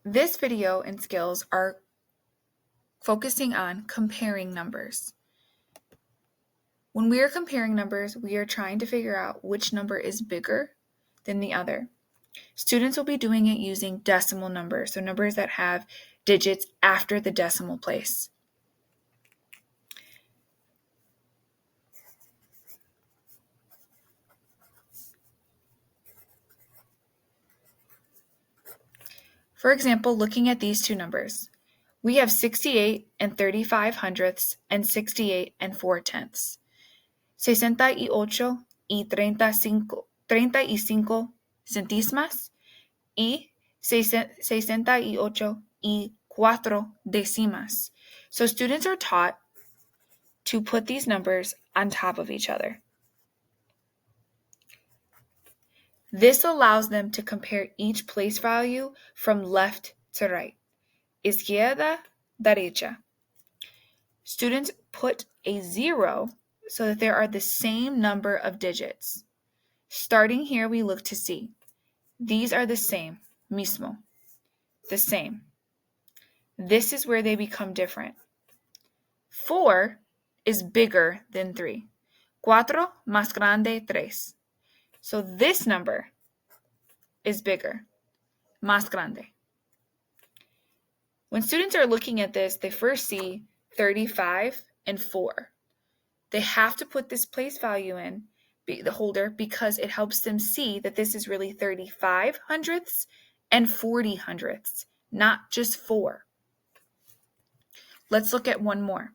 This video and skills are focusing on comparing numbers. When we are comparing numbers, we are trying to figure out which number is bigger than the other. Students will be doing it using decimal numbers, so numbers that have digits after the decimal place. For example, looking at these two numbers, we have 68 and 35 hundredths and 68 and 4 tenths. 68 y 35 centésimas y 68 y 4 décimas. So students are taught to put these numbers on top of each other. This allows them to compare each place value from left to right. Izquierda, derecha. Students put a 0 so that there are the same number of digits. Starting here, we look to see. These are the same, mismo, the same. This is where they become different. 4 is bigger than 3. Cuatro más grande tres. So this number is bigger, más grande. When students are looking at this, they first see 35 and 4. They have to put this place value in the holder because it helps them see that this is really 35 hundredths and 40 hundredths, not just 4. Let's look at one more.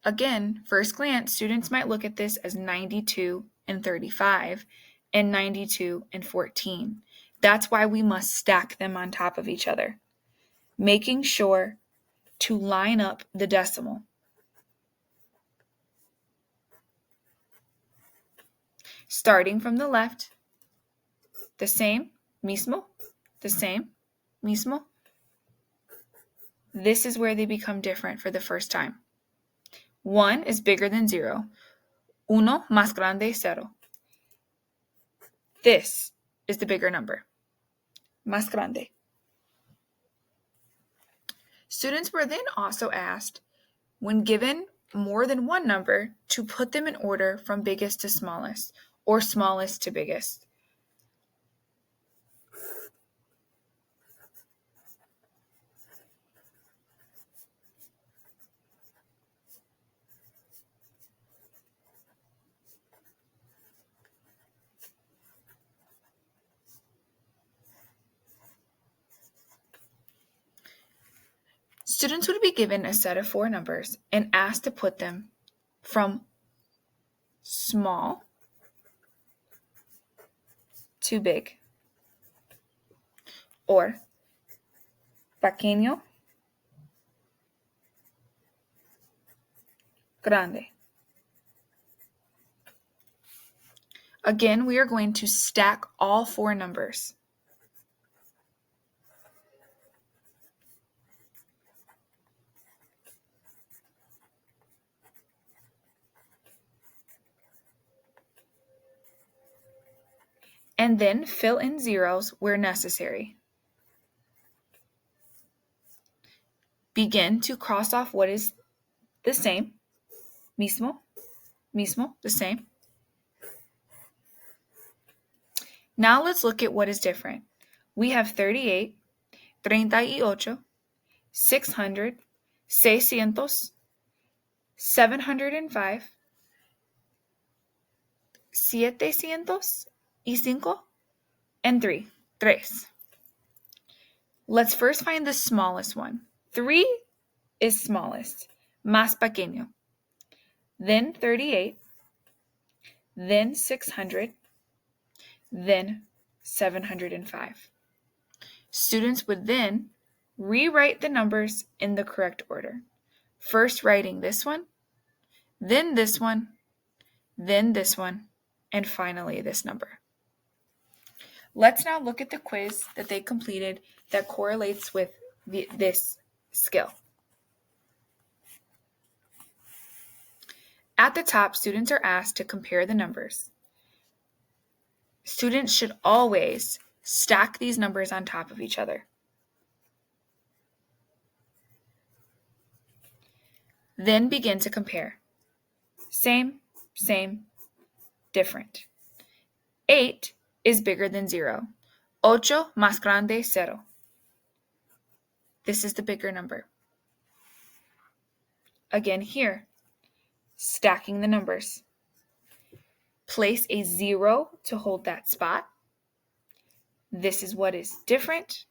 Again, first glance, students might look at this as 92 and 35 and 92 and 14. That's why we must stack them on top of each other, making sure to line up the decimal. Starting from the left, the same, mismo, the same, mismo. This is where they become different for the first time. 1 is bigger than 0. Uno más grande cero. This is the bigger number. Más grande. Students were then also asked, when given more than one number, to put them in order from biggest to smallest, or smallest to biggest. Students would be given a set of 4 numbers and asked to put them from small to big, or pequeño, grande. Again, we are going to stack all 4 numbers. And then fill in zeros where necessary. Begin to cross off what is the same, mismo, the same. Now let's look at what is different. We have 38, 38, 600, 600, 705, 705, and 3, tres. Let's first find the smallest one. 3 is smallest, más pequeño. Then 38, then 600, then 705. Students would then rewrite the numbers in the correct order. First writing this one, then this one, then this one, and finally this number. Let's now look at the quiz that they completed that correlates with this skill. At the top, students are asked to compare the numbers. Students should always stack these numbers on top of each other. Then begin to compare. Same, different. 8 is bigger than 0. Ocho más grande cero. This is the bigger number. Again here, stacking the numbers. Place a 0 to hold that spot. This is what is different.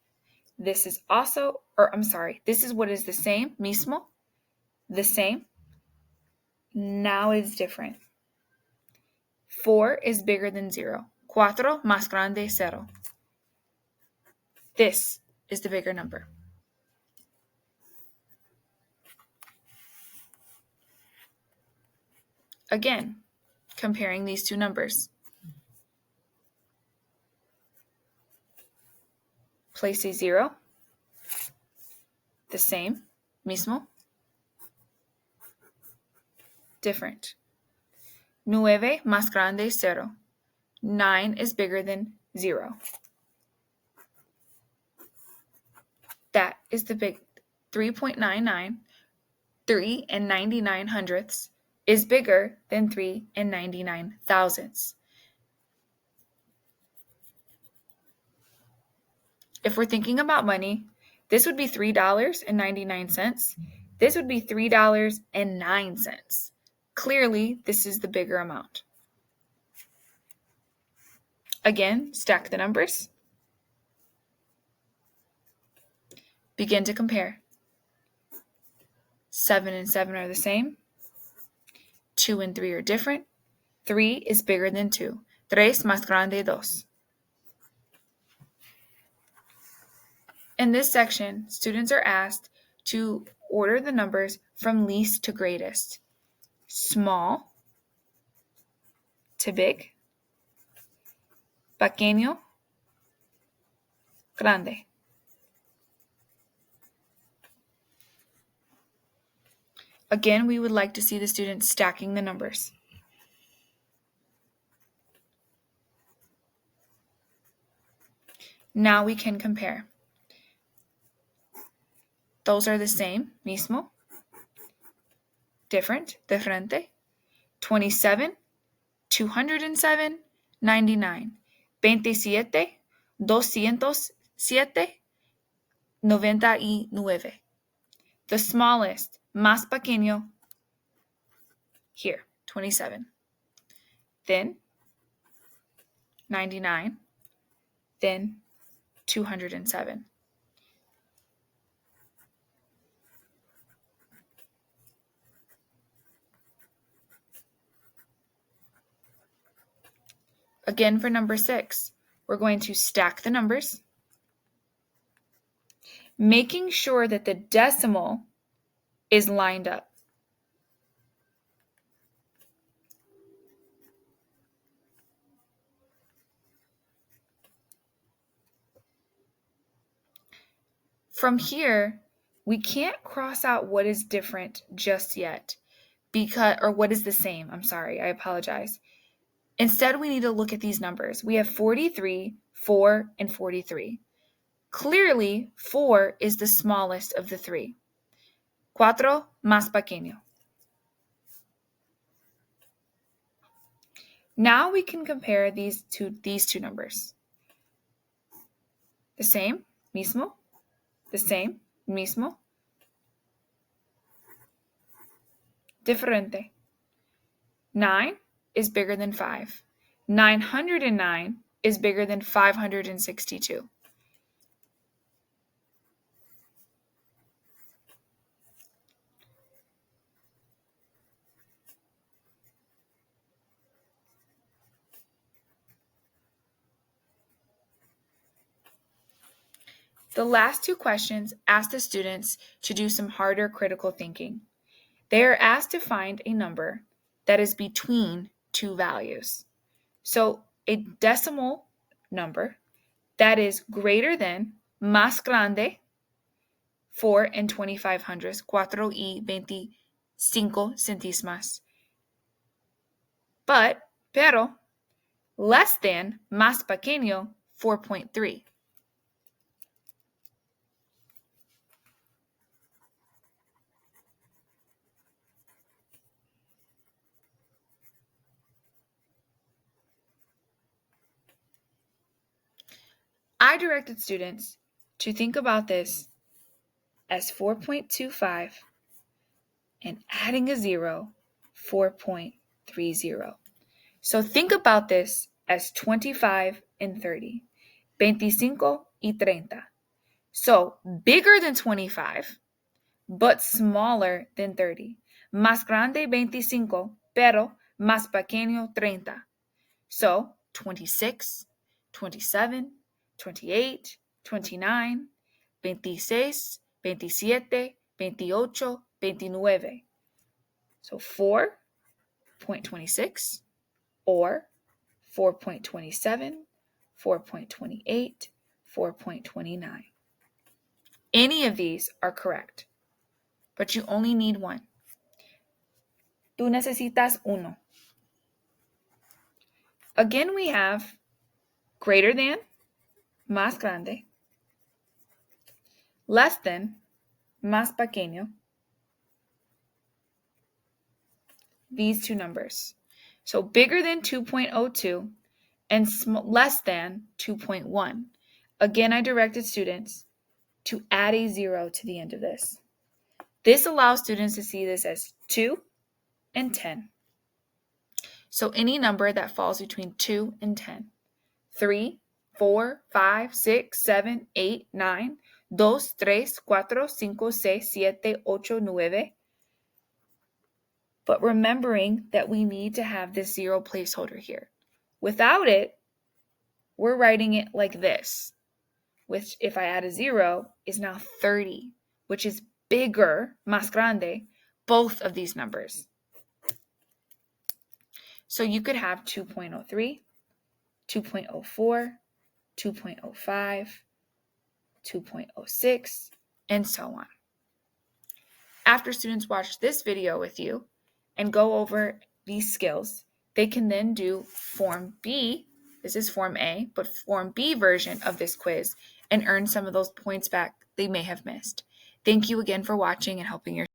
This is this is what is the same, mismo, the same. Now it's different. 4 is bigger than 0. Cuatro más grande cero. This is the bigger number. Again, comparing these two numbers. Place a 0. The same, mismo. Different. 9 más grande cero. 9 is bigger than 0. That is the big 3.99. 3 and 99 hundredths is bigger than 3 and 99 thousandths. If we're thinking about money, this would be $3.99. This would be $3.09. Clearly, this is the bigger amount. Again, stack the numbers. Begin to compare. 7 and 7 are the same. 2 and 3 are different. 3 is bigger than 2. Tres más grande dos. In this section, students are asked to order the numbers from least to greatest. Small to big. Pequeño, grande. Again, we would like to see the students stacking the numbers. Now we can compare. Those are the same, mismo. Different, diferente. 27, 207, 99. 27, 207, 99. The smallest, más pequeño, here, 27. Then 99. Then 207. Again, for number 6, we're going to stack the numbers, making sure that the decimal is lined up. From here, we can't cross out what is different just yet, or what is the same. I apologize. Instead, we need to look at these numbers. We have 43, 4, and 43. Clearly, 4 is the smallest of the three. Cuatro más pequeño. Now we can compare these two numbers. The same, mismo. The same, mismo. Diferente. 9 is bigger than 5. 909 is bigger than 562. The last two questions ask the students to do some harder critical thinking. They are asked to find a number that is between two values. So a decimal number that is greater than, más grande, 4 and 2500ths, 4 y 25 centésimas. Pero, less than, más pequeño, 4.3. I directed students to think about this as 4.25 and adding a 0, 4.30. So think about this as 25 and 30, 25 y 30. So bigger than 25, but smaller than 30. Más grande 25, pero más pequeño 30. So 26, 27, 28, 29, 26, 27, 28, 29. So 4.26 or 4.27, 4.28, 4.29. Any of these are correct, but you only need one. Tú necesitas uno. Again, we have greater than, más grande, less than, más pequeño, these two numbers. So bigger than 2.02 and less than 2.1. Again, I directed students to add a 0 to the end of this. This allows students to see this as 2 and 10. So any number that falls between 2 and 10. 3, 4, 5, 6, 7, 8, 9, 2, 3, 4, 5, 6, 7, 8, 9. But remembering that we need to have this 0 placeholder here. Without it, we're writing it like this, which if I add a 0 is now 30, which is bigger, más grande, both of these numbers. So you could have 2.03, 2.04, 2.05, 2.06, and so on. After students watch this video with you and go over these skills, they can then do Form B. This is Form A, but Form B version of this quiz and earn some of those points back they may have missed. Thank you again for watching and helping your